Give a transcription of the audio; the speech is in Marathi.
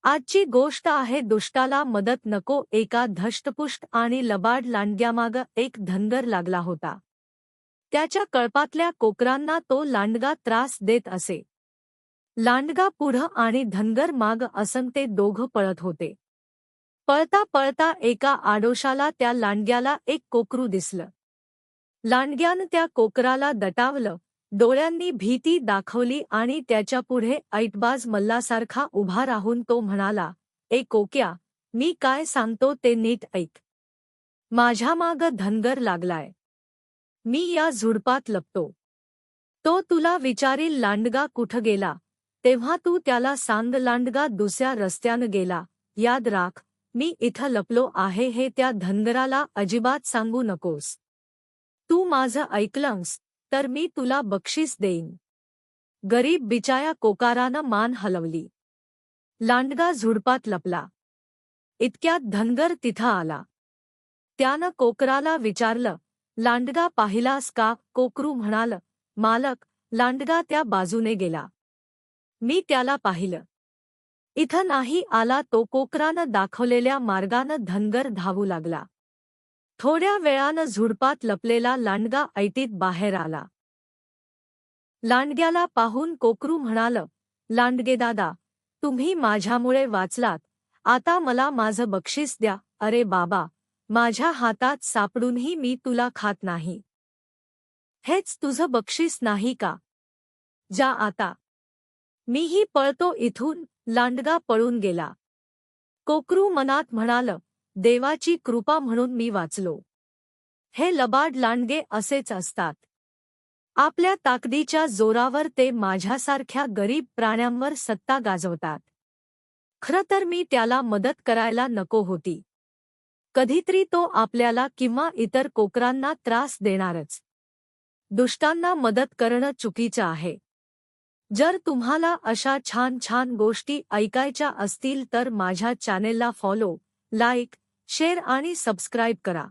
आजची गोष्ट आहे दुष्टाला मदत नको. एका धष्टपुष्ट आणि लबाड लांडग्यामागं एक धनगर लागला होता. त्याच्या कळपातल्या कोकरांना तो लांडगा त्रास देत असे. लांडगा पुढं आणि धनगर माग असं ते दोघं पळत होते. पळता पळता एका आडोशाला त्या लांडग्याला एक कोकरू दिसलं. लांडग्यानं त्या कोकराला दटावलं, डोळ्यांनी भीती दाखवली आणि त्याच्यापुढे ऐटबाज मल्लासारखा उभा राहून तो म्हणाला, "ए कोक्या, मी काय सांगतो ते नीट ऐक. माझ्यामागं धनगर लागलाय. मी या झुडपात लपतो. तो तुला विचारील लांडगा कुठं गेला, तेव्हा तू त्याला सांग लांडगा दुसऱ्या रस्त्यानं गेला. याद राख, मी इथं लपलो आहे हे त्या धनगराला अजिबात सांगू नकोस. तू माझं ऐकलंस तर मी तुला बक्षीस देईन." गरीब बिचाया कोकारानं मान हलवली. लांडगा झुडपात लपला. इतक्यात धनगर तिथं आला. त्यानं कोकराला विचारलं, "लांडगा पाहिलास का?" कोकरू म्हणाल, "मालक, लांडगा त्या बाजूने गेला. मी त्याला पाहिलं. इथं नाही आला." तो कोकरानं दाखवलेल्या मार्गानं धनगर धावू लागला. थोड्या वेळानं झुडपात लपलेला लांडगा ऐटीत बाहेर आला. लांडग्याला पाहून कोकरू म्हणालं, "लांडगेदादा, तुम्ही माझ्यामुळे वाचलात. आता मला माझं बक्षीस द्या." "अरे बाबा, माझ्या हातात सापडूनही मी तुला खात नाही. हेच तुझं बक्षीस नाही का? जा आता. मीही पळतो इथून." लांडगा पळून गेला. कोकरू मनात म्हणालं, "देवाची कृपा म्हणून मी वाचलो." हे लबाड लांडगे असेच असतात. आपल्या ताकदीच्या जोरावर ते माझ्यासारख्या गरीब प्राण्यांवर सत्ता गाजवतात. खरं तर मी त्याला मदत करायला नको होती. कधीतरी तो आपल्याला किंवा इतर कोकरांना त्रास देणारच. दुष्टांना मदत करणं चुकीचं आहे. जर तुम्हाला अशा छान छान गोष्टी ऐकायच्या असतील तर माझ्या चॅनेलला फॉलो, लाईक, शेअर आणि सबस्क्राईब करा.